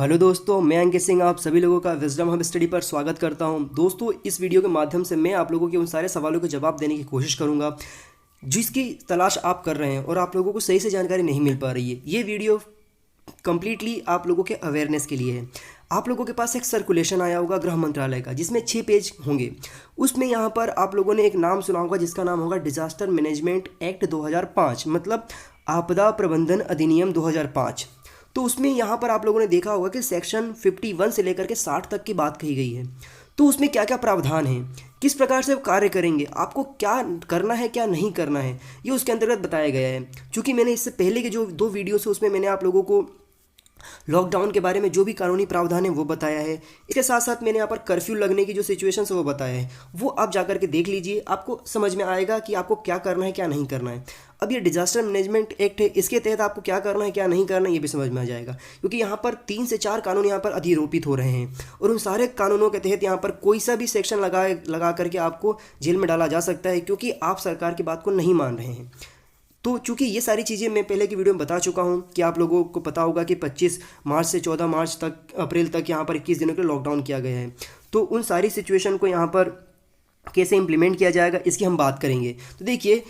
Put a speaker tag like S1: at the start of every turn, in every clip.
S1: Hello दोस्तों, मैं अंकित सिंह आप सभी लोगों का विजडम हब स्टडी पर स्वागत करता हूं। दोस्तों, इस वीडियो के माध्यम से मैं आप लोगों के उन सारे सवालों के जवाब देने की कोशिश करूंगा जिसकी तलाश आप कर रहे हैं और आप लोगों को सही से जानकारी नहीं मिल पा रही है। ये वीडियो कंप्लीटली आप लोगों के अवेयरनेस के लिए है। आप लोगों के पास एक सर्कुलेशन आया होगा गृह मंत्रालय का, जिसमें 6 पेज होंगे। उसमें यहाँ पर आप लोगों ने एक नाम सुना होगा जिसका नाम होगा डिजास्टर मैनेजमेंट एक्ट 2005, मतलब आपदा प्रबंधन अधिनियम 2005। तो उसमें यहाँ पर आप लोगों ने देखा होगा कि सेक्शन 51 से लेकर के 60 तक की बात कही गई है। तो उसमें क्या क्या प्रावधान है, किस प्रकार से कार्य करेंगे, आपको क्या करना है क्या नहीं करना है, ये उसके अंतर्गत बताया गया है। क्योंकि मैंने इससे पहले के जो 2 वीडियोस है उसमें मैंने आप लोगों को लॉकडाउन के बारे में जो भी कानूनी प्रावधान है वो बताया है। इसके साथ साथ मैंने यहाँ पर कर्फ्यू लगने की जो सिचुएशन है वो बताया है। वो आप जाकर के देख लीजिए, आपको समझ में आएगा कि आपको क्या करना है क्या नहीं करना है। अब ये डिजास्टर मैनेजमेंट एक्ट है, इसके तहत आपको क्या करना है क्या नहीं करना है ये भी समझ में आ जाएगा। क्योंकि यहाँ पर 3 से 4 कानून यहाँ पर अधिरोपित हो रहे हैं और उन सारे कानूनों के तहत यहाँ पर कोई सा भी सेक्शन लगा करके आपको जेल में डाला जा सकता है, क्योंकि आप सरकार की बात को नहीं मान रहे हैं। तो चूंकि ये सारी चीज़ें मैं पहले की वीडियो में बता चुका हूँ कि आप लोगों को पता होगा कि 25 मार्च से 14 मार्च तक अप्रैल तक यहाँ पर 21 दिनों के लॉकडाउन किया गया है। तो उन सारी सिचुएशन को यहाँ पर कैसे इम्प्लीमेंट किया जाएगा इसकी हम बात करेंगे। तो देखिए,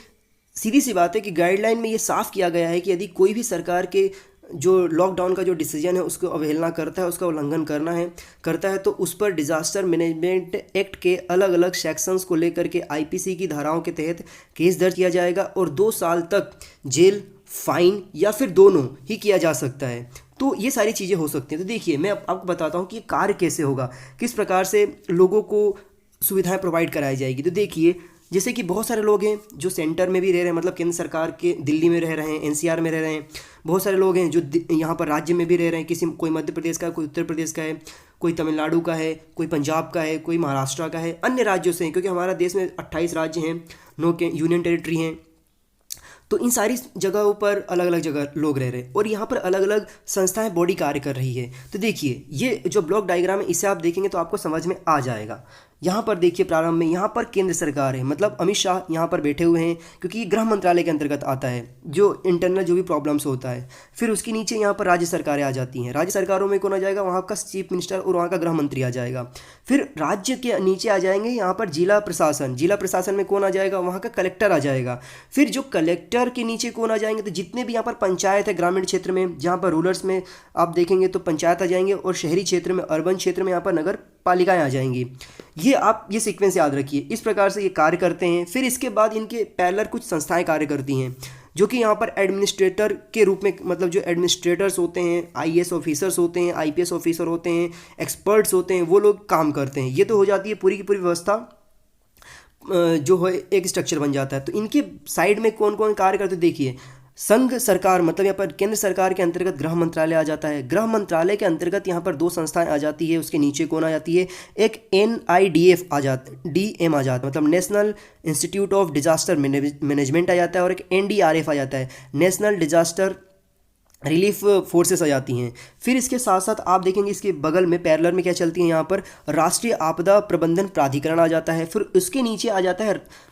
S1: सीधी सी बात है कि गाइडलाइन में ये साफ किया गया है कि यदि कोई भी सरकार के जो लॉकडाउन का जो डिसीजन है उसको अवहेलना करता है, उसका उल्लंघन करता है तो उस पर डिजास्टर मैनेजमेंट एक्ट के अलग अलग सेक्शंस को लेकर के आईपीसी की धाराओं के तहत केस दर्ज किया जाएगा और 2 साल तक जेल, फाइन या फिर दोनों ही किया जा सकता है। तो ये सारी चीज़ें हो सकती हैं। तो देखिए, मैं आपको बताता हूँ कि ये कार्य कैसे होगा, किस प्रकार से लोगों को सुविधाएं प्रोवाइड कराई जाएगी। तो देखिए, जैसे कि बहुत सारे लोग हैं जो सेंटर में भी रह रहे हैं, मतलब केंद्र सरकार के दिल्ली में रह रहे हैं, एनसीआर में रह रहे हैं। बहुत सारे लोग हैं जो यहाँ पर राज्य में भी रह रहे हैं, कोई मध्य प्रदेश का है, कोई उत्तर प्रदेश का है, कोई तमिलनाडु का है, कोई पंजाब का है, कोई महाराष्ट्र का है, अन्य राज्यों से हैं। क्योंकि हमारा देश में 28 राज्य हैं, 9 यूनियन टेरिटरी हैं। तो इन सारी जगहों पर अलग अलग जगह लोग रह रहे हैं और यहाँ पर अलग अलग संस्थाएं बॉडी कार्य कर रही है। तो देखिए, ये जो ब्लॉक डायग्राम है इसे आप देखेंगे तो आपको समझ में आ जाएगा। यहाँ पर देखिए, प्रारंभ में यहाँ पर केंद्र सरकार है, मतलब अमित शाह यहाँ पर बैठे हुए हैं क्योंकि ये गृह मंत्रालय के अंतर्गत आता है, जो इंटरनल जो भी प्रॉब्लम्स होता है। फिर उसके नीचे यहाँ पर राज्य सरकारें आ जाती हैं। राज्य सरकारों में कौन आ जाएगा, वहाँ का चीफ मिनिस्टर और वहाँ का गृह मंत्री आ जाएगा। फिर राज्य के नीचे आ जाएंगे यहाँ पर जिला प्रशासन में कौन आ जाएगा, वहाँ का कलेक्टर आ जाएगा। फिर जो कलेक्टर के नीचे कौन आ जाएंगे, तो जितने भी यहाँ पर पंचायत है ग्रामीण क्षेत्र में, जहाँ पर रूरल्स में आप देखेंगे तो पंचायत आ जाएंगे और शहरी क्षेत्र में, अर्बन क्षेत्र में यहाँ पर नगर पालिकाएं आ जाएंगी। ये सीक्वेंस याद रखिए, इस प्रकार से ये कार्य करते हैं। फिर इसके बाद इनके पैरेलल कुछ संस्थाएं कार्य करती हैं जो कि यहाँ पर एडमिनिस्ट्रेटर के रूप में, मतलब जो एडमिनिस्ट्रेटर्स होते हैं, आईएएस ऑफिसर्स होते हैं, आईपीएस ऑफिसर होते हैं, एक्सपर्ट्स होते हैं, वो लोग काम करते हैं। ये तो हो जाती है पूरी की पूरी व्यवस्था, जो है एक स्ट्रक्चर बन जाता है। तो इनके साइड में कौन कौन कार्य करते देखिए, संघ सरकार, मतलब यहाँ पर केंद्र सरकार के अंतर्गत गृह मंत्रालय आ जाता है। गृह मंत्रालय के अंतर्गत यहाँ पर 2 संस्थाएं आ जाती है। उसके नीचे कौन आ जाती है, एक NIDF आ जाता, DM आ जाता है, मतलब national institute of disaster management आ जाता है, और एक NDRF आ जाता है, नेशनल डिजास्टर रिलीफ फोर्सेस आ जाती हैं। फिर इसके साथ साथ आप देखेंगे इसके बगल में पैरेलल में क्या चलती है, यहाँ पर राष्ट्रीय आपदा प्रबंधन प्राधिकरण आ जाता है। फिर उसके नीचे आ जाता है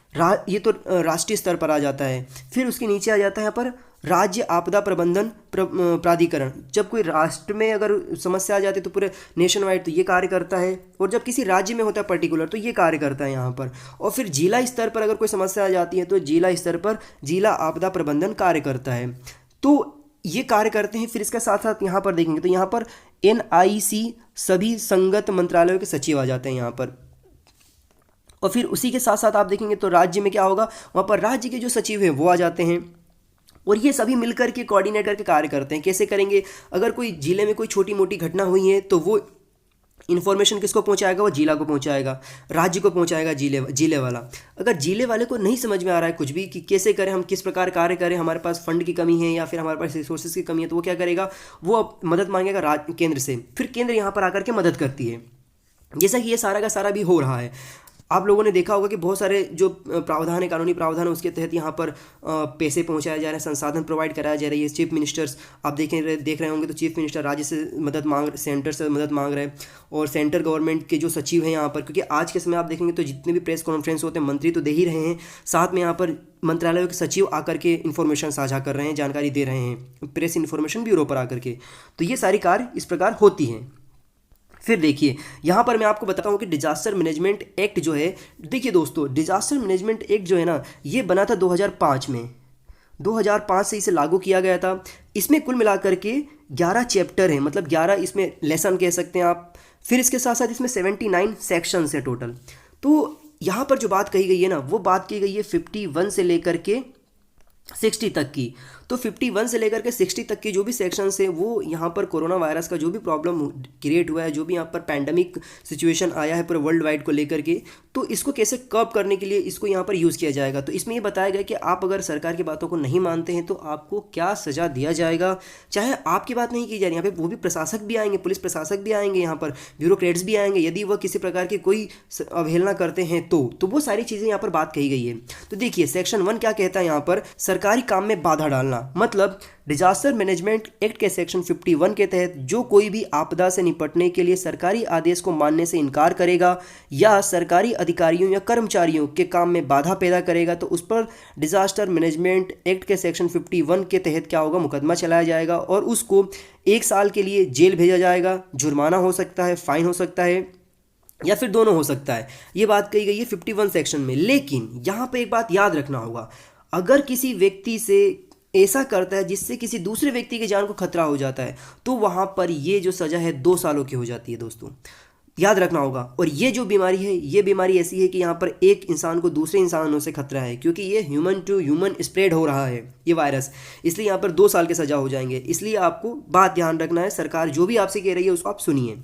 S1: ये तो राष्ट्रीय स्तर पर आ जाता है। फिर उसके नीचे आ जाता है यहाँ पर राज्य आपदा प्रबंधन प्राधिकरण। जब कोई राष्ट्र में अगर समस्या आ जाती है तो पूरे नेशन वाइड तो ये कार्य करता है, और जब किसी राज्य में होता है पर्टिकुलर तो ये कार्य करता है यहाँ पर। और फिर जिला स्तर पर अगर कोई समस्या आ जाती है तो जिला स्तर पर जिला आपदा प्रबंधन कार्य करता है। तो ये कार्य करते हैं। फिर इसके साथ साथ यहाँ पर देखेंगे तो यहाँ पर NIC सभी संगत मंत्रालयों के सचिव आ जाते हैं यहाँ पर। और फिर उसी के साथ साथ आप देखेंगे तो राज्य में क्या होगा, वहाँ पर राज्य के जो सचिव हैं वो आ जाते हैं और ये सभी मिलकर के कोऑर्डिनेट करके कार्य करते हैं। कैसे करेंगे, अगर कोई जिले में कोई छोटी मोटी घटना हुई है तो वो इन्फॉर्मेशन किसको पहुंचाएगा, वो जिला को पहुंचाएगा, राज्य को पहुंचाएगा जिले वाला। अगर जिले वाले को नहीं समझ में आ रहा है कुछ भी कि कैसे करें, हम किस प्रकार कार्य करें, हमारे पास फंड की कमी है या फिर हमारे पास रिसोर्सेज की कमी है, तो वो क्या करेगा, वो अब मदद मांगेगा केंद्र से। फिर केंद्र यहाँ पर आकर के मदद करती है, जैसा कि ये सारा का सारा भी हो रहा है। आप लोगों ने देखा होगा कि बहुत सारे जो प्रावधान है, कानूनी प्रावधान है, उसके तहत यहाँ पर पैसे पहुँचाए जा रहे हैं, संसाधन प्रोवाइड कराया जा रही है। चीफ मिनिस्टर्स आप देख रहे होंगे तो चीफ मिनिस्टर राज्य से मदद सेंटर से मदद मांग रहे हैं, और सेंट्रल गवर्नमेंट के जो सचिव हैं यहाँ पर, क्योंकि आज के समय आप देखेंगे तो जितने भी प्रेस कॉन्फ्रेंस होते हैं मंत्री तो दे ही रहे हैं, साथ में यहाँ पर मंत्रालयों के सचिव आकर के इन्फॉर्मेशन साझा कर रहे हैं, जानकारी दे रहे हैं प्रेस इन्फॉर्मेशन ब्यूरो पर आकर के। तो ये सारी कार्य इस प्रकार होती हैं। फिर देखिए यहाँ पर मैं आपको बताता हूँ कि डिजास्टर मैनेजमेंट एक्ट जो है, देखिए दोस्तों डिजास्टर मैनेजमेंट एक्ट जो है ना, ये बना था 2005 में, 2005 से इसे लागू किया गया था। इसमें कुल मिलाकर के 11 चैप्टर हैं, मतलब 11 इसमें लेसन कह सकते हैं आप। फिर इसके साथ साथ इसमें 79 सेक्शंस है टोटल। तो यहाँ पर जो बात कही गई है ना, वो बात की गई है 51 से लेकर के 60 तक की। तो 51 से लेकर के 60 तक की जो भी सेक्शंस है, वो यहाँ पर कोरोना वायरस का जो भी प्रॉब्लम क्रिएट हुआ है, जो भी यहाँ पर पैंडमिक सिचुएशन आया है पूरे वर्ल्ड वाइड को लेकर के, तो इसको कैसे कर्ब करने के लिए इसको यहाँ पर यूज़ किया जाएगा। तो इसमें ये बताया गया कि आप अगर सरकार की बातों को नहीं मानते हैं तो आपको क्या सज़ा दिया जाएगा। चाहे आपकी बात नहीं की जा रही, यहाँ पे वो भी प्रशासक भी आएंगे, पुलिस प्रशासक भी आएंगे, यहाँ पर ब्यूरोक्रेट्स भी आएंगे, यदि वह किसी प्रकार की कोई अवहेलना करते हैं तो वो सारी चीज़ें यहाँ पर बात कही गई है। तो देखिए सेक्शन 1 क्या कहता है यहाँ पर, सरकारी काम में बाधा डालना। मतलब डिजास्टर मैनेजमेंट एक्ट के सेक्शन 51 के तहत जो कोई भी आपदा से निपटने के लिए सरकारी आदेश को मानने से इनकार करेगा या सरकारी अधिकारियों या कर्मचारियों के काम में बाधा पैदा करेगा, तो उस पर डिजास्टर मैनेजमेंट एक्ट के सेक्शन 51 के तहत क्या होगा, मुकदमा चलाया जाएगा और उसको 1 साल के लिए जेल भेजा जाएगा, जुर्माना हो सकता है, फाइन हो सकता है, या फिर दोनों हो सकता है। ये बात कही गई है 51 सेक्शन में। लेकिन यहाँ पे एक बात याद रखना होगा, अगर किसी व्यक्ति से ऐसा करता है जिससे किसी दूसरे व्यक्ति की जान को खतरा हो जाता है, तो वहाँ पर ये जो सज़ा है 2 सालों की हो जाती है दोस्तों, याद रखना होगा। और ये जो बीमारी है, ये बीमारी ऐसी है कि यहाँ पर एक इंसान को दूसरे इंसानों से खतरा है, क्योंकि ये ह्यूमन टू ह्यूमन स्प्रेड हो रहा है ये वायरस, इसलिए यहाँ पर 2 साल के सज़ा हो जाएंगे। इसलिए आपको बात ध्यान रखना है, सरकार जो भी आपसे कह रही है उसको आप सुनिए।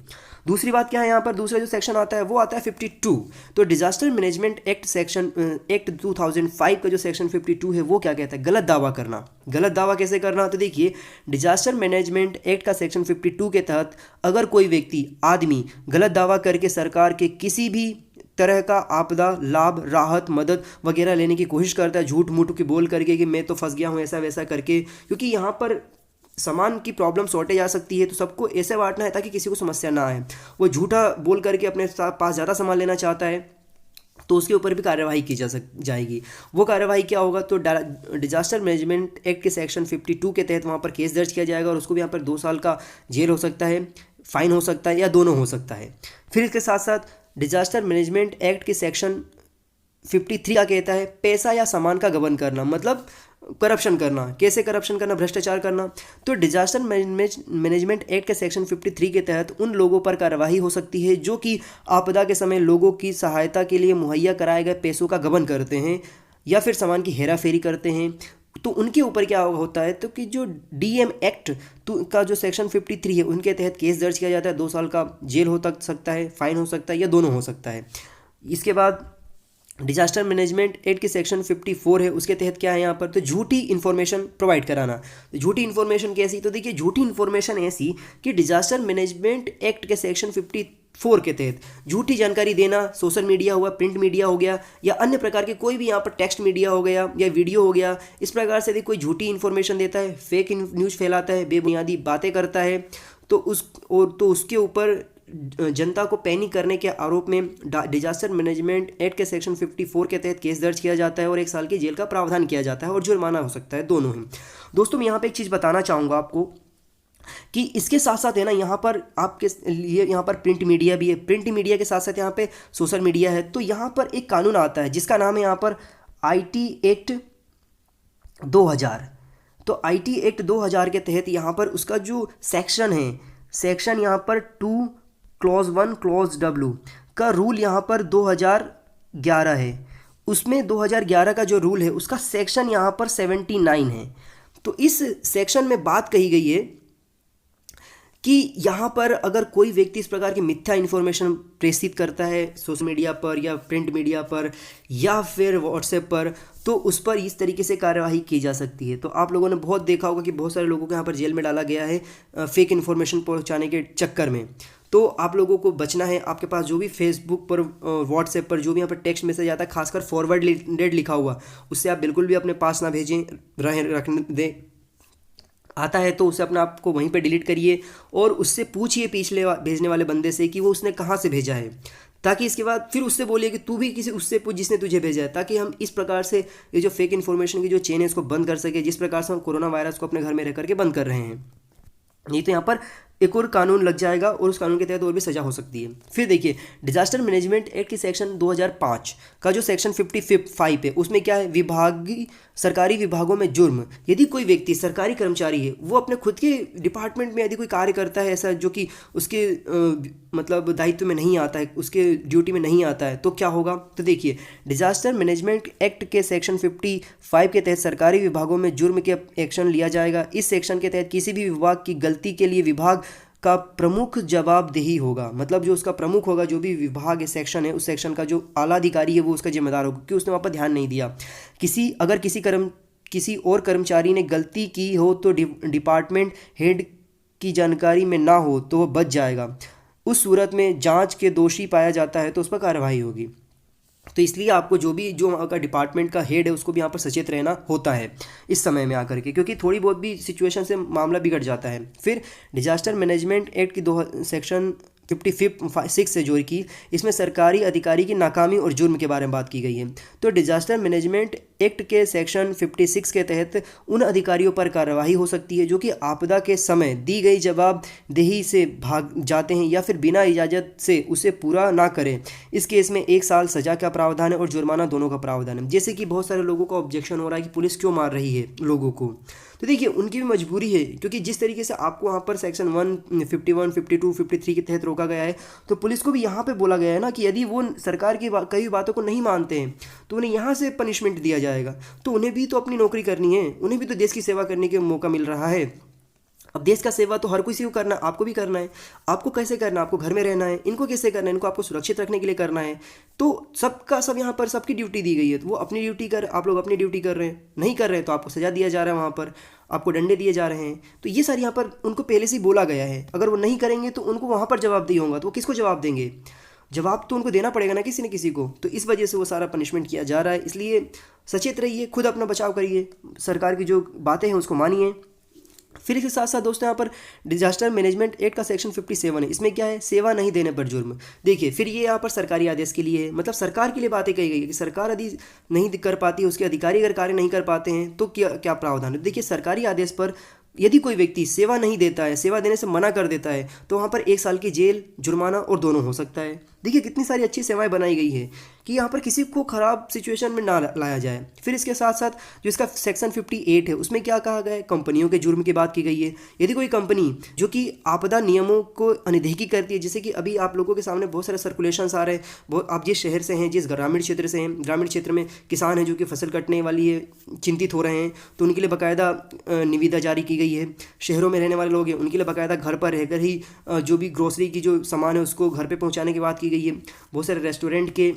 S1: दूसरी बात क्या है यहाँ पर, दूसरा जो सेक्शन आता है वो आता है 52। तो disaster management act section act 2005 का जो सेक्शन 52 है वो क्या कहता है, गलत दावा करना। गलत दावा कैसे करना, तो देखिए डिजास्टर मैनेजमेंट एक्ट का सेक्शन 52 के तहत अगर कोई व्यक्ति आदमी गलत दावा करके सरकार के किसी भी तरह का आपदा लाभ राहत मदद वगैरह लेने की कोशिश करता है, झूठ मूठ की बोल करके कि मैं तो फंस गया हूँ ऐसा वैसा करके, क्योंकि यहाँ पर सामान की प्रॉब्लम सॉर्टेज आ सकती है, तो सबको ऐसे बांटना है ताकि किसी को समस्या ना आए। वो झूठा बोल करके अपने पास ज़्यादा सामान लेना चाहता है, तो उसके ऊपर भी कार्यवाही की जाएगी। वो कार्यवाही क्या होगा, तो डिजास्टर मैनेजमेंट एक्ट के सेक्शन 52 के तहत वहाँ पर केस दर्ज किया जाएगा और उसको भी यहाँ पर 2 साल का जेल हो सकता है, फाइन हो सकता है, या दोनों हो सकता है। फिर इसके साथ साथ डिजास्टर मैनेजमेंट एक्ट के सेक्शन 53 क्या कहता है, पैसा या सामान का गबन करना, मतलब करप्शन करना। कैसे करप्शन करना, भ्रष्टाचार करना। तो डिजास्टर मैनेजमेंट एक्ट के सेक्शन 53 के तहत उन लोगों पर कार्रवाई हो सकती है जो कि आपदा के समय लोगों की सहायता के लिए मुहैया कराए गए पैसों का गबन करते हैं या फिर सामान की हेराफेरी करते हैं। तो उनके ऊपर क्या होता है, तो कि जो डीएम एक्ट का जो सेक्शन 53 है उनके तहत केस दर्ज किया जाता है, 2 साल का जेल हो सकता है, फाइन हो सकता है, या दोनों हो सकता है। इसके बाद डिजास्टर मैनेजमेंट एक्ट के सेक्शन 54 है, उसके तहत क्या है यहाँ पर, तो झूठी इन्फॉर्मेशन प्रोवाइड कराना। तो झूठी इन्फॉर्मेशन कैसी, तो देखिए झूठी इन्फॉर्मेशन ऐसी कि डिजास्टर मैनेजमेंट एक्ट के सेक्शन 54 के तहत झूठी जानकारी देना, सोशल मीडिया हुआ, प्रिंट मीडिया हो गया, या अन्य प्रकार के कोई भी यहाँ पर टेक्स्ट मीडिया हो गया या वीडियो हो गया, इस प्रकार से यदि कोई झूठी इन्फॉर्मेशन देता है, फेक न्यूज़ फैलाता है, बेबुनियादी बातें करता है, तो उसके ऊपर जनता को पैनिक करने के आरोप में डिजास्टर मैनेजमेंट एक्ट के सेक्शन 54 के तहत केस दर्ज किया जाता है और 1 साल की जेल का प्रावधान किया जाता है और जुर्माना हो सकता है, दोनों ही। दोस्तों मैं यहाँ पे एक चीज़ बताना चाहूँगा आपको कि इसके साथ साथ है ना, यहाँ पर आपके लिए यहाँ पर प्रिंट मीडिया भी है, प्रिंट मीडिया के साथ साथ यहाँ पे सोशल मीडिया है। तो यहाँ पर एक कानून आता है जिसका नाम है यहाँ पर IT एक्ट 2000। तो IT एक्ट 2000 के तहत यहाँ पर उसका जो सेक्शन है, सेक्शन यहाँ पर 2 क्लॉज 1 क्लॉज W का रूल यहाँ पर 2011 है। उसमें 2011 का जो रूल है उसका सेक्शन यहाँ पर 79 है। तो इस सेक्शन में बात कही गई है कि यहाँ पर अगर कोई व्यक्ति इस प्रकार की मिथ्या इन्फॉर्मेशन प्रेषित करता है सोशल मीडिया पर या प्रिंट मीडिया पर या फिर व्हाट्सएप पर, तो उस पर इस तरीके से कार्यवाही की जा सकती है। तो आप लोगों ने बहुत देखा होगा कि बहुत सारे लोगों को यहाँ पर जेल में डाला गया है फेक इन्फॉर्मेशन पहुँचाने के चक्कर में। तो आप लोगों को बचना है। आपके पास जो भी फेसबुक पर व्हाट्सएप पर जो भी यहाँ पर टेक्स्ट मैसेज आता है, खासकर फॉरवर्डेड लिखा हुआ, उससे आप बिल्कुल भी अपने पास ना भेजें, रखने दें। आता है तो उसे अपने आप को वहीं पे डिलीट करिए और उससे पूछिए पिछले भेजने वाले बंदे से कि वो उसने कहाँ से भेजा है, ताकि इसके बाद फिर उससे बोलिए कि तू भी किसी उससे पूछ जिसने तुझे भेजा है, ताकि हम इस प्रकार से ये जो फेक इन्फॉर्मेशन की जो चेन है इसको बंद कर सके, जिस प्रकार से हम कोरोना वायरस को अपने घर में रह करके बंद कर रहे हैं। नहीं तो यहाँ पर एक और कानून लग जाएगा और उस कानून के तहत और भी सजा हो सकती है। फिर देखिए डिजास्टर मैनेजमेंट एक्ट की सेक्शन 2005 का जो सेक्शन 55 है, उसमें क्या है, विभागीय सरकारी विभागों में जुर्म। यदि कोई व्यक्ति सरकारी कर्मचारी है, वो अपने खुद के डिपार्टमेंट में यदि कोई कार्य करता है ऐसा जो कि उसके मतलब दायित्व में नहीं आता है, उसके ड्यूटी में नहीं आता है, तो क्या होगा। तो देखिए डिजास्टर मैनेजमेंट एक्ट के सेक्शन 55 के तहत सरकारी विभागों में जुर्म के एक्शन लिया जाएगा। इस सेक्शन के तहत किसी भी विभाग की गलती के लिए विभाग का प्रमुख जवाबदेही होगा। मतलब जो उसका प्रमुख होगा, जो भी विभाग है, सेक्शन है, उस सेक्शन का जो आला अधिकारी है वो उसका जिम्मेदार होगा, क्योंकि उसने वहाँ पर ध्यान नहीं दिया। अगर किसी और कर्मचारी ने गलती की हो तो डिपार्टमेंट हेड की जानकारी में ना हो तो वह बच जाएगा। उस सूरत में जांच के दोषी पाया जाता है तो उस पर कार्रवाई होगी। तो इसलिए आपको जो अगर डिपार्टमेंट का हेड है उसको भी यहाँ पर सचेत रहना होता है इस समय में आकर के, क्योंकि थोड़ी बहुत भी सिचुएशन से मामला बिगड़ जाता है। फिर डिजास्टर मैनेजमेंट एक्ट की सेक्शन 56 से जोड़ की, इसमें सरकारी अधिकारी की नाकामी और जुर्म के बारे में बात की गई है। तो डिजास्टर मैनेजमेंट एक्ट के सेक्शन 56 के तहत उन अधिकारियों पर कार्रवाई हो सकती है जो कि आपदा के समय दी गई जवाबदेही से भाग जाते हैं या फिर बिना इजाज़त से उसे पूरा ना करें। इस केस में 1 साल सजा का प्रावधान है और जुर्माना दोनों का प्रावधान है। जैसे कि बहुत सारे लोगों का ऑब्जेक्शन हो रहा है कि पुलिस क्यों मार रही है लोगों को, तो देखिए उनकी भी मजबूरी है, क्योंकि जिस तरीके से आपको वहाँ पर सेक्शन 151, 52, 53 के तहत रोका गया है, तो पुलिस को भी यहाँ पे बोला गया है ना कि यदि वो सरकार की कई बातों को नहीं मानते हैं तो उन्हें यहाँ से पनिशमेंट दिया जाएगा। तो उन्हें भी तो अपनी नौकरी करनी है, उन्हें भी तो देश की सेवा करने का मौका मिल रहा है। अब देश का सेवा तो हर किसी को करना है, आपको भी करना है। आपको कैसे करना है, आपको घर में रहना है, इनको कैसे करना है, इनको आपको सुरक्षित रखने के लिए करना है। तो सबका सब यहाँ पर सबकी ड्यूटी दी गई है, तो वो अपनी ड्यूटी आप लोग अपनी ड्यूटी कर रहे हैं, नहीं कर रहे हैं तो आपको सजा दिया जा रहा है, वहाँ पर आपको डंडे दिए जा रहे हैं। तो ये सारी यहाँ पर उनको पहले से ही बोला गया है, अगर वो नहीं करेंगे तो उनको वहाँ पर जवाबदेही होगा, तो वो किसको जवाब देंगे, जवाब तो उनको देना पड़ेगा ना किसी न किसी को। तो इस वजह से वो सारा पनिशमेंट किया जा रहा है। इसलिए सचेत रहिए, खुद अपना बचाव करिए, सरकार की जो बातें हैं उसको मानिए। फिर इसके साथ साथ दोस्तों यहाँ पर डिजास्टर मैनेजमेंट एक्ट का सेक्शन 57 है, इसमें क्या है, सेवा नहीं देने पर जुर्म। देखिए फिर ये यहाँ पर सरकारी आदेश के लिए है, मतलब सरकार के लिए बातें कही गई है कि सरकार यदि नहीं कर पाती है, उसके अधिकारी अगर कार्य नहीं कर पाते हैं तो क्या क्या प्रावधान है। देखिए सरकारी आदेश पर यदि कोई व्यक्ति सेवा नहीं देता है, सेवा देने से मना कर देता है, तो वहाँ पर 1 साल की जेल, जुर्माना और दोनों हो सकता है। देखिए कितनी सारी अच्छी सेवाएं बनाई गई है कि यहाँ पर किसी को ख़राब सिचुएशन में ना लाया जाए। फिर इसके साथ साथ जो इसका सेक्शन 58 है उसमें क्या कहा गया है, कंपनियों के जुर्म की बात की गई है। यदि कोई कंपनी जो कि आपदा नियमों को अनदेखी करती है, जैसे कि अभी आप लोगों के सामने बहुत सारे सर्कुलेशंस आ रहे हैं, बहुत आप जिस शहर से हैं, जिस ग्रामीण क्षेत्र से हैं, ग्रामीण क्षेत्र में किसान हैं जो कि फसल कटने वाली है, चिंतित हो रहे हैं, तो उनके लिए बाकायदा निविदा जारी की गई है। शहरों में रहने वाले लोग हैं उनके लिए बाकायदा घर पर रहकर ही जो भी ग्रोसरी की जो सामान है उसको घर पे पहुंचाने की बात की गई है। बहुत सारे रेस्टोरेंट के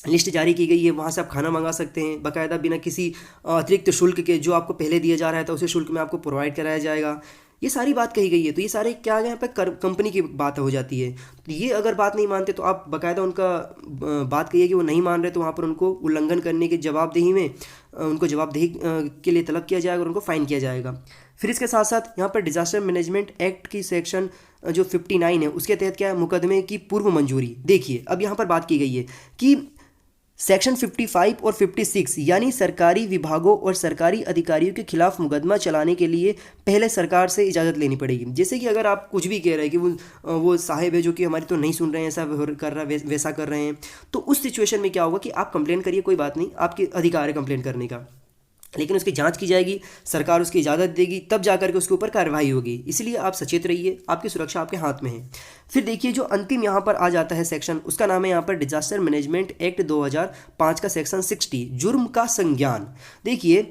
S1: लिस्ट जारी की गई है, वहाँ से आप खाना मंगा सकते हैं बाकायदा बिना किसी अतिरिक्त शुल्क के, जो आपको पहले दिया जा रहा था उसी शुल्क में आपको प्रोवाइड कराया जाएगा। ये सारी बात कही गई है। तो ये सारे क्या यहाँ पर कंपनी की बात हो जाती है। तो ये अगर बात नहीं मानते तो आप बाकायदा उनका बात कहिए कि वो नहीं मान रहे, तो वहाँ पर उनको उल्लंघन करने की जवाबदेही में उनको जवाबदेही के लिए तलब किया जाएगा और उनको फाइन किया जाएगा। फिर इसके साथ साथ यहाँ पर डिजास्टर मैनेजमेंट एक्ट की सेक्शन जो 59 है उसके तहत क्या है, मुकदमे की पूर्व मंजूरी। देखिए अब यहाँ पर बात की गई है कि सेक्शन 55 और 56 यानी सरकारी विभागों और सरकारी अधिकारियों के खिलाफ मुकदमा चलाने के लिए पहले सरकार से इजाज़त लेनी पड़ेगी। जैसे कि अगर आप कुछ भी कह रहे हैं कि वो साहिब है जो कि हमारी तो नहीं सुन रहे हैं, ऐसा कर रहा है वैसा कर रहे हैं, तो उस सिचुएशन में क्या होगा कि आप कंप्लेन करिए, कोई बात नहीं, आपके अधिकार है कंप्लेन करने का, लेकिन उसकी जांच की जाएगी, सरकार उसकी इजाज़त देगी, तब जाकर के उसके ऊपर कार्रवाई होगी। इसलिए आप सचेत रहिए, आपकी सुरक्षा आपके हाथ में है। फिर देखिए जो अंतिम यहाँ पर आ जाता है सेक्शन, उसका नाम है यहाँ पर डिजास्टर मैनेजमेंट एक्ट 2005 का सेक्शन 60, जुर्म का संज्ञान। देखिए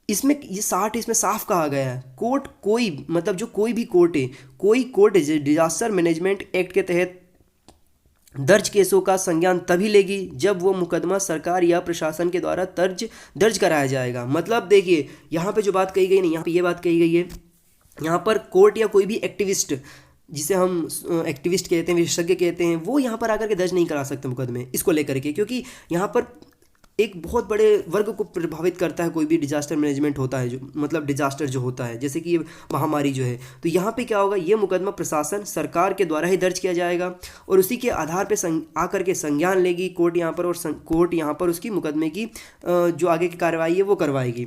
S1: इसमें ये 60 इसमें साफ कहा गया है, कोर्ट कोई मतलब जो कोई भी कोर्ट है, कोई कोर्ट डिजास्टर मैनेजमेंट एक्ट के तहत दर्ज केसों का संज्ञान तभी लेगी जब वो मुकदमा सरकार या प्रशासन के द्वारा दर्ज कराया जाएगा। मतलब देखिए यहाँ पे जो बात कही गई नहीं, यहाँ पे ये बात कही गई है, यहाँ पर कोर्ट या कोई भी एक्टिविस्ट जिसे हम एक्टिविस्ट कहते हैं, विशेषज्ञ कहते हैं, वो यहाँ पर आकर के दर्ज नहीं करा सकते मुकदमे इसको लेकर के, क्योंकि यहाँ पर एक बहुत बड़े वर्ग को प्रभावित करता है। कोई भी डिजास्टर मैनेजमेंट होता है, जो मतलब डिजास्टर जो होता है, जैसे कि ये महामारी जो है, तो यहाँ पे क्या होगा, ये मुकदमा प्रशासन सरकार के द्वारा ही दर्ज किया जाएगा और उसी के आधार पे आकर के संज्ञान लेगी कोर्ट यहाँ पर, और कोर्ट यहाँ पर उसकी मुकदमे की जो आगे की कार्रवाई है वो करवाएगी।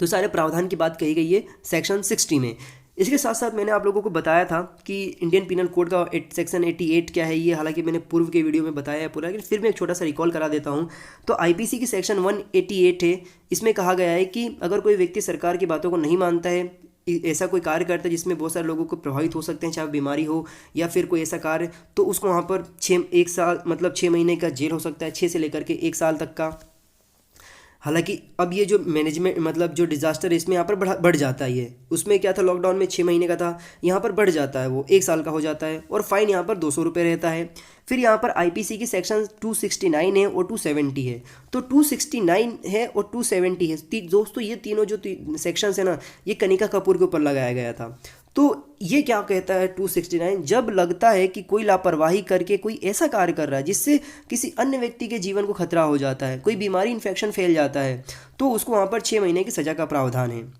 S1: तो सारे प्रावधान की बात कही गई है सेक्शन 60 में। इसके साथ साथ मैंने आप लोगों को बताया था कि इंडियन पिनल कोड का सेक्शन 88 क्या है, ये हालांकि मैंने पूर्व के वीडियो में बताया है पूरा, लेकिन फिर मैं एक छोटा सा रिकॉल करा देता हूँ। तो आईपीसी की सेक्शन 188 है, इसमें कहा गया है कि अगर कोई व्यक्ति सरकार की बातों को नहीं मानता है, ऐसा कोई कार्य करता है जिसमें बहुत सारे लोगों को प्रभावित हो सकते हैं, चाहे बीमारी हो या फिर कोई ऐसा कार्य, तो उसको वहाँ पर 6 महीने का जेल हो सकता है, 6 से लेकर के 1 साल तक का। हालांकि अब ये जो मैनेजमेंट मतलब जो डिजास्टर है, इसमें यहाँ पर बढ़ जाता है। ये उसमें क्या था, लॉकडाउन में 6 महीने का था, यहाँ पर बढ़ जाता है, वो 1 साल का हो जाता है, और फाइन यहाँ पर 200 रुपये रहता है। फिर यहाँ पर आईपीसी की सेक्शन 269 है और 270 है। तो 269 है और 270 है, दोस्तों ये तीनों जो सेक्शंस है ना, ये कनिका कपूर के ऊपर लगाया गया था। तो ये क्या कहता है 269, जब लगता है कि कोई लापरवाही करके कोई ऐसा कार्य कर रहा है जिससे किसी अन्य व्यक्ति के जीवन को खतरा हो जाता है, कोई बीमारी इन्फेक्शन फैल जाता है, तो उसको वहाँ पर 6 महीने की सज़ा का प्रावधान है,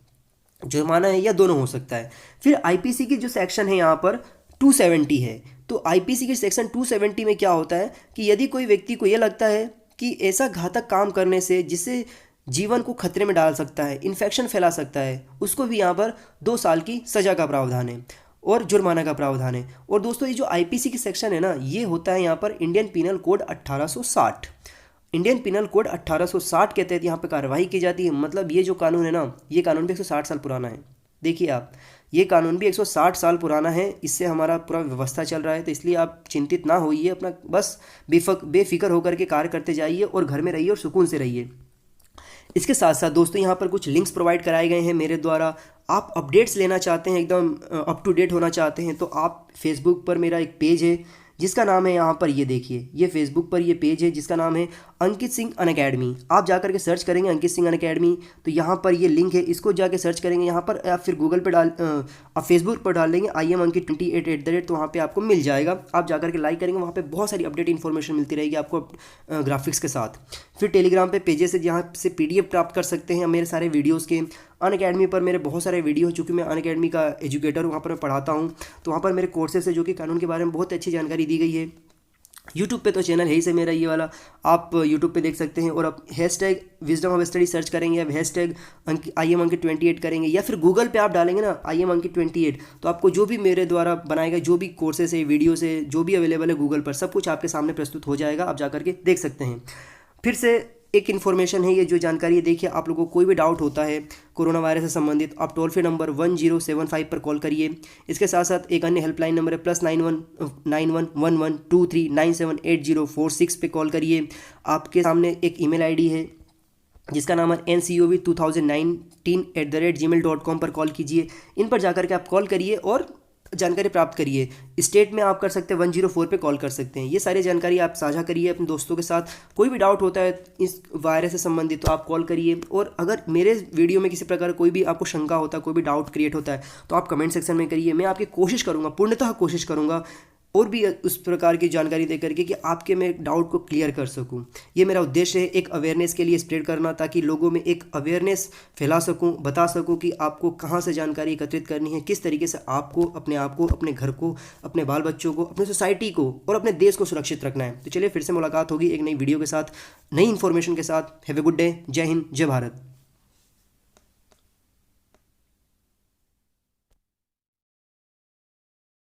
S1: जुर्माना है या दोनों हो सकता है। फिर आईपीसी की जो सेक्शन है यहाँ पर 270 है। तो आईपीसी के सेक्शन 270 में क्या होता है कि यदि कोई व्यक्ति को यह लगता है कि ऐसा घातक काम करने से जिससे जीवन को खतरे में डाल सकता है, इन्फेक्शन फैला सकता है, उसको भी यहाँ पर 2 साल की सज़ा का प्रावधान है और जुर्माना का प्रावधान है। और दोस्तों ये जो आईपीसी की सेक्शन है ना, ये होता है यहाँ पर Indian penal code 1860। Indian penal code 1860 के तहत यहाँ पर कार्रवाई की जाती है। मतलब ये जो कानून है ना, ये कानून भी 160 साल पुराना है। देखिए आप, ये कानून भी 160 साल पुराना है, इससे हमारा पूरा व्यवस्था चल रहा है। तो इसलिए आप चिंतित ना होइए, अपना बस बेफिक्र होकर के कार्य करते जाइए और घर में रहिए और सुकून से रहिए। इसके साथ साथ दोस्तों यहाँ पर कुछ लिंक्स प्रोवाइड कराए गए हैं मेरे द्वारा। आप अपडेट्स लेना चाहते हैं, एकदम अप टू डेट होना चाहते हैं, तो आप फेसबुक पर मेरा एक पेज है जिसका नाम है, यहाँ पर ये देखिए, ये फेसबुक पर ये पेज है जिसका नाम है अंकित सिंह अनअकैडमी। आप जाकर के सर्च करेंगे अंकित सिंह अनअकैडमी, तो यहाँ पर ये लिंक है, इसको जाके सर्च करेंगे यहाँ पर, या फिर गूगल पर आप फेसबुक पर डाल देंगे IM अंकित 28 तो वहाँ पे आपको मिल जाएगा। आप जाकर के लाइक करेंगे, वहाँ पे बहुत सारी अपडेट इन्फॉर्मेशन मिलती रहेगी आपको ग्राफिक्स के साथ। फिर टेलीग्राम पे पेजेस है जहाँ से PDF प्राप्त कर सकते हैं मेरे सारे वीडियोज़ के। अनअकैडमी पर मेरे बहुत सारे वीडियो हैं, चूँकि मैं अनअकैडमी का एजुकेटर हूँ, वहाँ पर मैं पढ़ाता हूँ, तो वहाँ पर मेरे कोर्सेस है जो कि कानून के बारे में बहुत अच्छी जानकारी दी गई है। यूट्यूब पे तो चैनल है ही से मेरा ये वाला, आप यूट्यूब पे देख सकते हैं। और आप hashtag wisdom of study search करेंगे या हैशटैग IM अंकित 28 करेंगे, या फिर गूगल पे आप डालेंगे ना IM अंकित 28, तो आपको जो भी मेरे द्वारा बनाए गए जो भी कोर्सेस है, वीडियोस है, जो भी अवेलेबल है गूगल पर, सब कुछ आपके सामने प्रस्तुत हो जाएगा, आप जाकर के देख सकते हैं। फिर से एक इन्फॉर्मेशन है, ये जो जानकारी है, देखिए आप लोगों को कोई भी डाउट होता है कोरोना वायरस से संबंधित, आप टोल फ्री नंबर 1075 पर कॉल करिए। इसके साथ साथ एक अन्य हेल्पलाइन नंबर है +91 911123978046 पे कॉल करिए। आपके सामने एक ईमेल ID है जिसका नाम है ncov2019@gmail.com पर कॉल कीजिए। इन पर जाकर के आप कॉल करिए और जानकारी प्राप्त करिए। स्टेट में आप कर सकते हैं 104 पे कॉल कर सकते हैं। ये सारी जानकारी आप साझा करिए अपने दोस्तों के साथ। कोई भी डाउट होता है इस वायरस से संबंधित तो आप कॉल करिए। और अगर मेरे वीडियो में किसी प्रकार कोई भी आपको शंका होता है, कोई भी डाउट क्रिएट होता है, तो आप कमेंट सेक्शन में करिए। मैं आपकी कोशिश करूँगा, पूर्णतः कोशिश करूँगा और भी उस प्रकार की जानकारी दे करके कि आपके मैं डाउट को क्लियर कर सकूं। ये मेरा उद्देश्य है, एक अवेयरनेस के लिए स्प्रेड करना, ताकि लोगों में एक अवेयरनेस फैला सकूं, बता सकूं कि आपको कहां से जानकारी एकत्रित करनी है, किस तरीके से आपको अपने आप को, अपने घर को, अपने बाल बच्चों को, अपने सोसाइटी को और अपने देश को सुरक्षित रखना है। तो चलिए फिर से मुलाकात होगी एक नई वीडियो के साथ, नई इन्फॉर्मेशन के साथ। Have a good day. जय हिंद, जय भारत।